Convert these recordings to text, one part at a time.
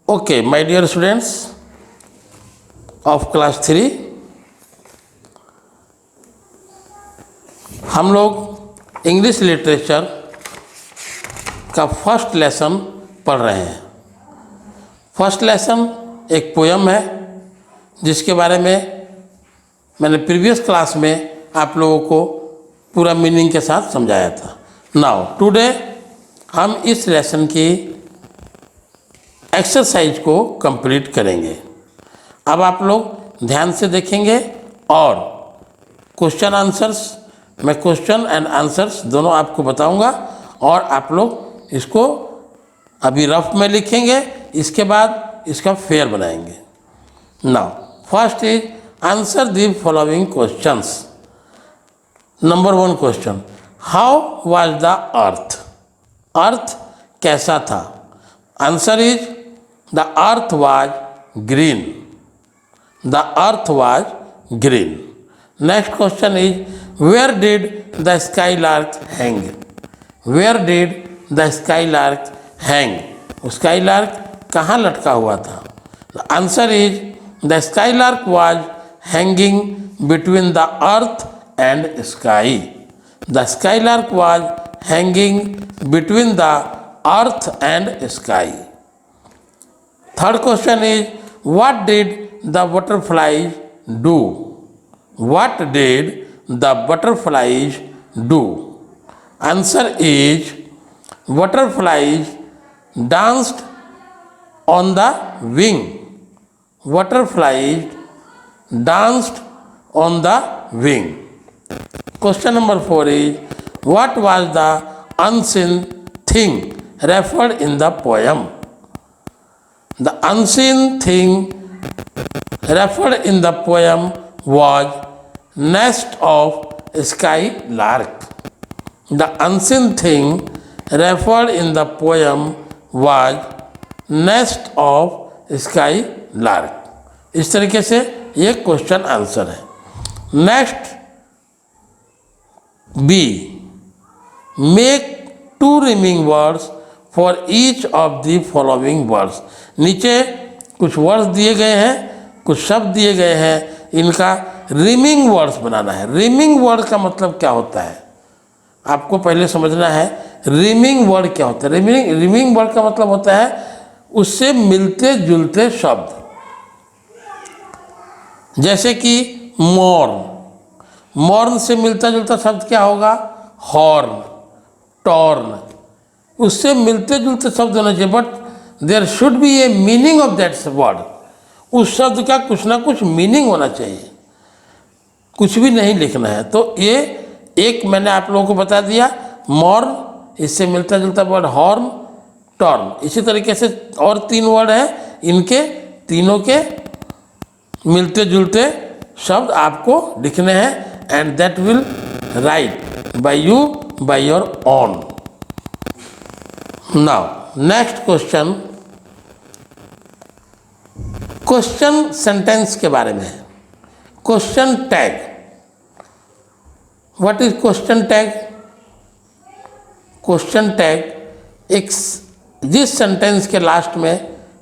Okay, my dear students of class 3, हम लोग English literature का फर्स्ट लेसन पढ़ रहे हैं। फर्स्ट लेसन एक पोयम है जिसके बारे में मैंने प्रीवियस क्लास में आप लोगों को पूरा मीनिंग के साथ समझाया था। नाउ टुडे हम इस लेसन की एक्सरसाइज को कंप्लीट करेंगे। अब आप लोग ध्यान से देखेंगे और क्वेश्चन आंसर्स, मैं क्वेश्चन एंड आंसर्स दोनों आपको बताऊंगा और आप लोग इसको अभी रफ में लिखेंगे, इसके बाद इसका फेयर बनाएंगे। Now first is answer the following questions. Number 1 question, how was the earth? Earth कैसा था? Answer is the earth was green. The earth was green. Next question is where did the skylark hang? Where did the skylark hang? Skylark कहाँ लटका हुआ था? The answer is the skylark was hanging between the earth and sky. The skylark was hanging between the earth and sky. Third question is what did the butterflies do? What did the butterflies do? Answer is butterflies danced on the wing. Butterflies danced on the wing. Question number 4 is what was the unseen thing referred in the poem? The unseen thing referred in the poem was nest of skylark. The unseen thing referred in the poem was nest of skylark. इस तरीके से ये question answer है। Next B, make 2 rhyming words for each of the following words. नीचे कुछ words दिए गए हैं, कुछ शब्द दिए गए हैं, इनका रिमिंग वर्ड्स बनाना है। रिमिंग वर्ड का मतलब क्या होता है आपको पहले समझना है। रिमिंग वर्ड क्या होता है? रिमिंग वर्ड का मतलब होता है उससे मिलते जुलते शब्द, जैसे कि मॉर्न। मॉर्न से मिलता जुलता शब्द क्या होगा? Horn, torn. उससे मिलते जुलते शब्द होना चाहिए, but there should be a meaning of that word. उस शब्द का कुछ ना कुछ मीनिंग होना चाहिए, कुछ भी नहीं लिखना है। तो ये एक मैंने आप लोगों को बता दिया, मॉर्न, इससे मिलता जुलता वर्ड हॉर्न, टॉर्न। इसी तरीके से और 3 वर्ड हैं, इनके तीनों के मिलते जुलते शब्द आपको लिखने हैं and that will write by you by your own. Now next question, question sentence के बारे में है। Question tag. What is question tag? Question tag एक जिस सेंटेंस के लास्ट में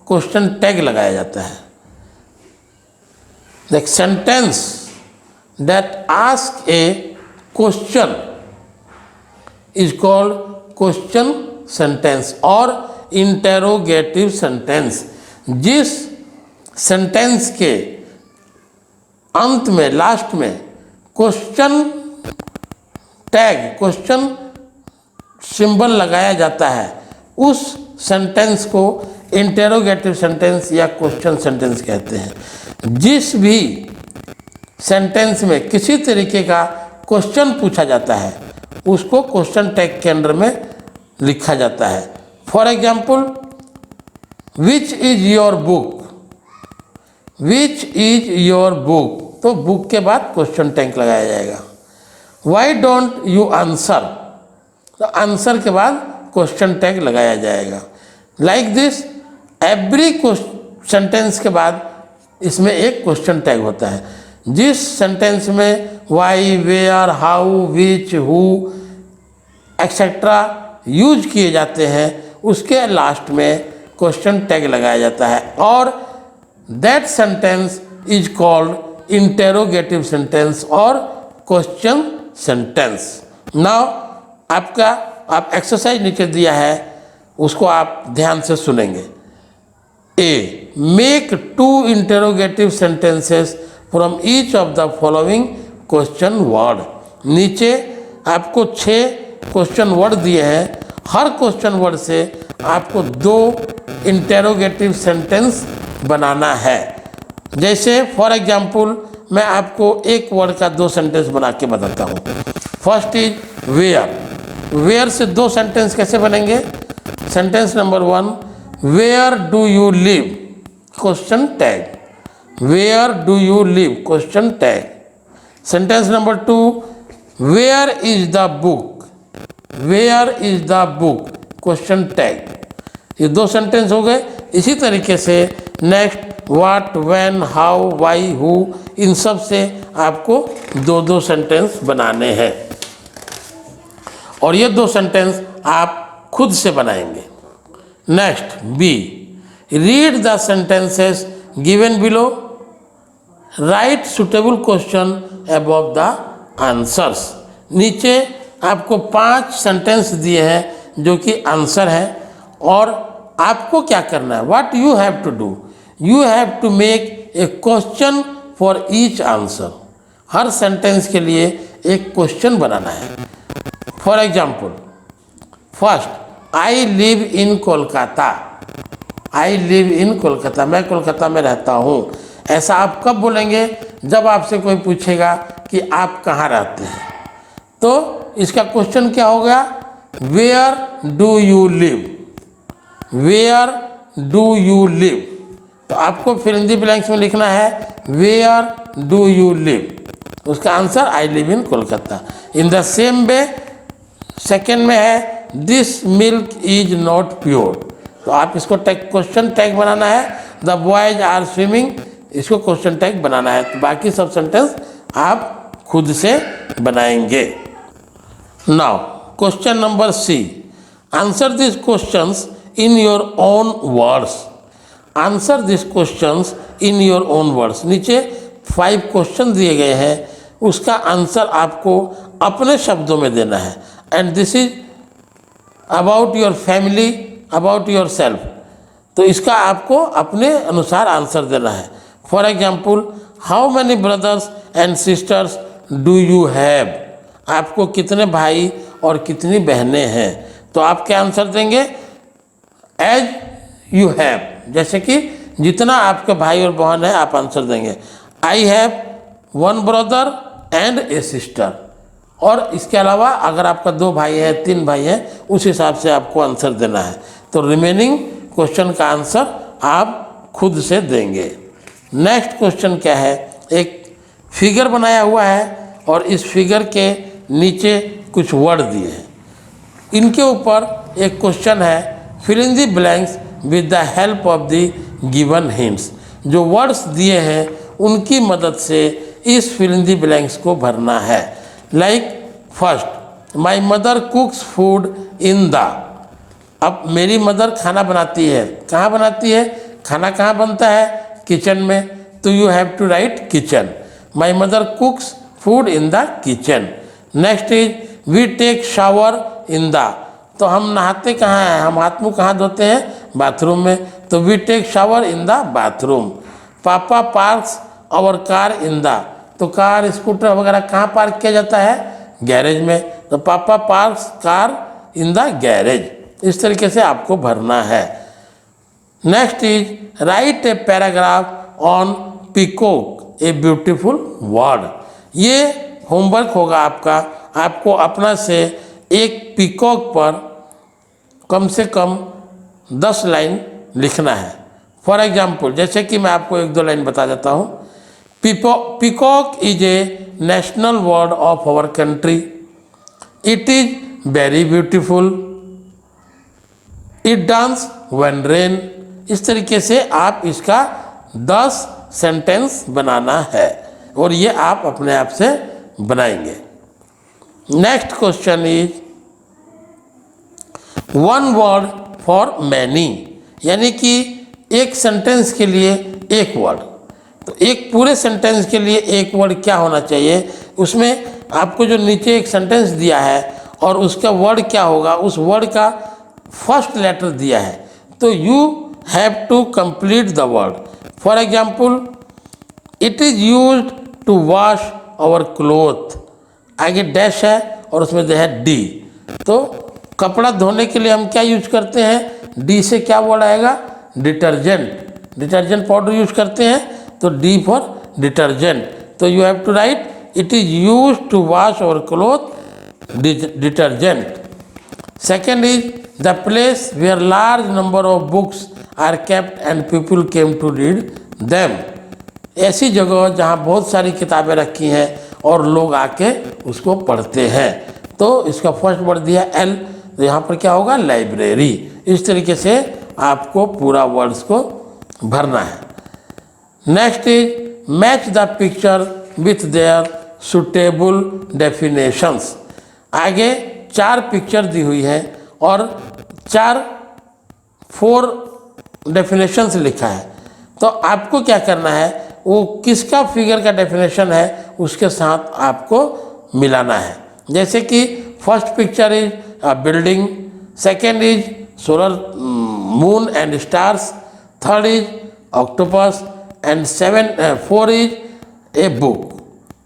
क्वेश्चन टैग लगाया जाता है। The sentence that ask a question is called question sentence or interrogative sentence। जिस सेंटेंस के अंत में, लास्ट में क्वेश्चन टैग, क्वेश्चन सिंबल लगाया जाता है, उस सेंटेंस को इंटेरोगेटिव सेंटेंस या क्वेश्चन सेंटेंस कहते हैं। जिस भी सेंटेंस में किसी तरीके का क्वेश्चन पूछा जाता है उसको क्वेश्चन टैग के अंदर में लिखा जाता है। For example, which is your book? Which is your book? तो बुक के बाद क्वेश्चन टैग लगाया जाएगा। Why don't you answer? तो आंसर के बाद क्वेश्चन टैग लगाया जाएगा। लाइक दिस एवरी सेंटेंस के बाद इसमें एक क्वेश्चन टैग होता है। जिस सेंटेंस में why, where, how, which, who etcetera use किए जाते हैं उसके लास्ट में क्वेश्चन टैग लगाया जाता है और that sentence is called interrogative sentence और क्वेश्चन सेंटेंस। नाउ आप एक्सरसाइज नीचे दिया है, उसको आप ध्यान से सुनेंगे। A, make 2 interrogative sentences from each of the following question word. नीचे आपको 6 क्वेश्चन वर्ड दिए हैं, हर क्वेश्चन वर्ड से आपको 2 इंटेरोगेटिव सेंटेंस बनाना है। जैसे फॉर एग्जाम्पल मैं आपको एक वर्ड का 2 सेंटेंस बना के बताता हूँ। First is where. वेयर से 2 सेंटेंस कैसे बनेंगे? Sentence number 1, where do you live, question tag, where do you live, question tag. Sentence number 2, where is the book, where is the book, question tag. ये 2 sentence हो गए। इसी तरीके से next what, when, how, why, who, इन सब से आपको 2-2 सेंटेंस बनाने हैं और ये 2 सेंटेंस आप खुद से बनाएंगे। Next B, read the sentences given below, write suitable question above the answers. नीचे आपको 5 सेंटेंस दिए हैं जो कि आंसर है और आपको क्या करना है, what you have to do, you have to make a question for each answer. हर सेंटेंस के लिए एक क्वेश्चन बनाना है। For example first, I live in Kolkata, I live in Kolkata, मैं कोलकाता में रहता हूँ। ऐसा आप कब बोलेंगे? जब आपसे कोई पूछेगा कि आप कहाँ रहते हैं, तो इसका क्वेश्चन क्या होगा, where do you live, where do you live. तो आपको फिर इन द ब्लैंक्स में लिखना है वेयर डू यू लिव, उसका answer I live in Kolkata. In the same way second में है this milk is not pure, तो आप इसको क्वेश्चन टैग बनाना है। द बॉयज आर स्विमिंग, इसको क्वेश्चन टैग बनाना है। तो बाकी सब सेंटेंस आप खुद से बनाएंगे। Now question number C, answer this questions in your own words, answer this questions in your own words. नीचे 5 क्वेश्चन दिए गए हैं, उसका आंसर आपको अपने शब्दों में देना है। And this is about your family, about your self, तो इसका आपको अपने अनुसार आंसर देना है। For example, how many brothers and sisters do you have, आपको कितने भाई और कितनी बहनें हैं, तो आप क्या आंसर देंगे, एज यू हैव, जैसे कि जितना आपके भाई और बहन है आप आंसर देंगे। I have 1 brother and A sister, और इसके अलावा अगर आपका 2 भाई है, 3 भाई हैं, उस हिसाब से आपको आंसर देना है। तो रिमेनिंग क्वेश्चन का आंसर आप खुद से देंगे। नेक्स्ट क्वेश्चन क्या है, एक फिगर बनाया हुआ है और इस फिगर के नीचे कुछ वर्ड दिए हैं, इनके ऊपर एक क्वेश्चन है, fill in the blanks with the help of the given hints. जो वर्ड्स दिए हैं उनकी मदद से इस फिल इन द ब्लैंक्स को भरना है। Like first, my mother cooks food in the, अब मेरी मदर खाना बनाती है, कहाँ बनाती है, खाना कहाँ बनता है, किचन में, तो you have to write kitchen. My mother cooks food in the kitchen. Next is we take shower in the, तो हम नहाते कहाँ हैं, हम हाथ मुँह कहाँ धोते हैं, बाथरूम में, तो we take shower in the bathroom. Papa parks our car in the, तो कार स्कूटर वगैरह कहाँ पार्क किया जाता है, गैरेज में, तो पापा parks car in the garage. इस तरीके से आपको भरना है। Next is right a paragraph on peacock a beautiful word. ये होमवर्क होगा आपका, आपको अपना से एक पीकॉक पर कम से कम 10 लाइन लिखना है। फॉर एग्जाम्पल, जैसे कि मैं आपको 1-2 लाइन बता देता हूँ। Peacock is a national bird of our country, it is very beautiful, it dance when rain. इस तरीके से आप इसका 10 सेंटेंस बनाना है और ये आप अपने आप से बनाएंगे। Next question is 1 word for many, यानी कि एक सेंटेंस के लिए एक वर्ड। तो एक पूरे सेंटेंस के लिए एक वर्ड क्या होना चाहिए, उसमें आपको जो नीचे एक सेंटेंस दिया है और उसका वर्ड क्या होगा, उस वर्ड का फर्स्ट लेटर दिया है, तो you have to complete the word. For example, it is used to wash our cloth, आगे डैश है और उसमें दिया है डी। तो कपड़ा धोने के लिए हम क्या यूज करते हैं, डी से क्या वर्ड आएगा, डिटर्जेंट। डिटर्जेंट पाउडर यूज करते हैं तो डी फॉर डिटर्जेंट। तो you have to write it is use to wash our cloth, detergent. Second is the place where large number of books are kept and people came to read them. ऐसी जगह जहाँ बहुत सारी किताबें रखी हैं और लोग आके उसको पढ़ते हैं। तो इसका फर्स्ट वर्ड दिया एल, तो यहाँ पर क्या होगा, लाइब्रेरी। इस तरीके से आपको पूरा वर्ड्स को भरना है। Next is match the picture with their suitable definitions. आगे 4 पिक्चर दी हुई है और 4 डेफिनेशंस लिखा है। तो आपको क्या करना है, वो किसका फिगर का डेफिनेशन है उसके साथ आपको मिलाना है। जैसे कि first picture is a building, second is solar moon and stars, third is octopus and 4 is a book.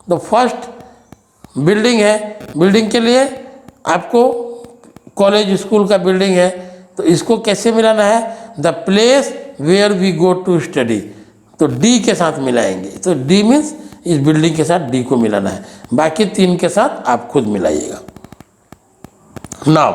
तो फर्स्ट बिल्डिंग है, बिल्डिंग के लिए आपको कॉलेज स्कूल का बिल्डिंग है, तो इसको कैसे मिलाना है, the place where we go to study, तो डी के साथ मिलाएंगे। तो डी मीन्स इस बिल्डिंग के साथ डी को मिलाना है, बाकी 3 के साथ आप खुद मिलाइएगा। Now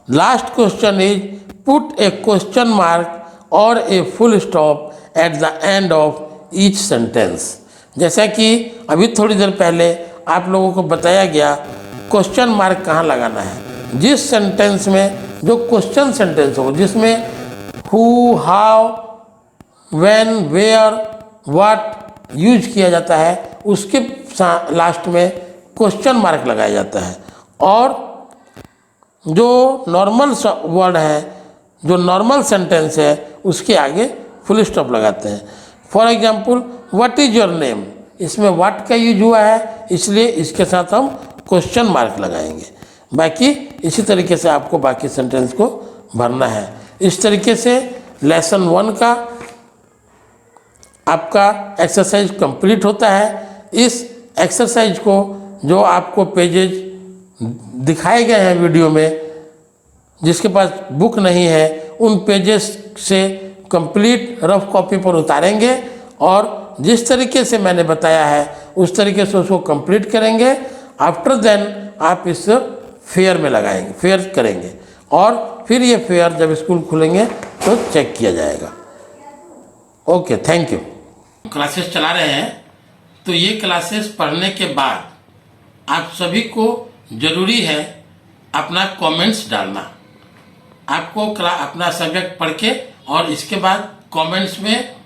last question is put a question mark और a full stop at the end of each sentence. जैसा कि अभी थोड़ी देर पहले आप लोगों को बताया गया, क्वेश्चन मार्क कहाँ लगाना है, जिस सेंटेंस में जो क्वेश्चन सेंटेंस हो, जिसमें who, how, when, where, what use किया जाता है, उसके लास्ट में क्वेश्चन मार्क लगाया जाता है। और जो नॉर्मल वर्ड है, जो नॉर्मल सेंटेंस है, उसके आगे फुल स्टॉप लगाते हैं। For example, what is your name, इसमें व्हाट का यूज हुआ है, इसलिए इसके साथ हम क्वेश्चन मार्क लगाएंगे। बाकी इसी तरीके से आपको बाकी सेंटेंस को भरना है। इस तरीके से लेसन 1 का आपका एक्सरसाइज कंप्लीट होता है। इस एक्सरसाइज को जो आपको पेजेज दिखाए गए हैं वीडियो में, जिसके पास बुक नहीं है, उन पेजेस से कंप्लीट रफ कॉपी पर उतारेंगे और जिस तरीके से मैंने बताया है उस तरीके से उसको कंप्लीट करेंगे। आफ्टर देन आप इस फेयर में लगाएंगे, फेयर करेंगे और फिर ये फेयर जब स्कूल खुलेंगे तो चेक किया जाएगा। Okay, thank you. क्लासेस चला रहे हैं, तो ये क्लासेस पढ़ने के बाद आप सभी को जरूरी है अपना कमेंट्स डालना। आपको अपना सब्जेक्ट पढ़ के और इसके बाद कमेंट्स में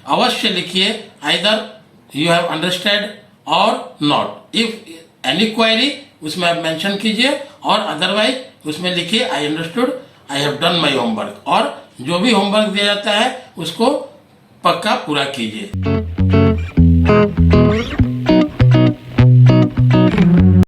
अवश्य लिखिए आइदर यू हैव अंडरस्टैंड और नॉट। इफ एनी क्वेरी उसमें आप मेंशन कीजिए और अदरवाइज उसमें लिखिए I understood, I have done my homework. और जो भी होमवर्क दिया जाता है उसको पक्का पूरा कीजिए।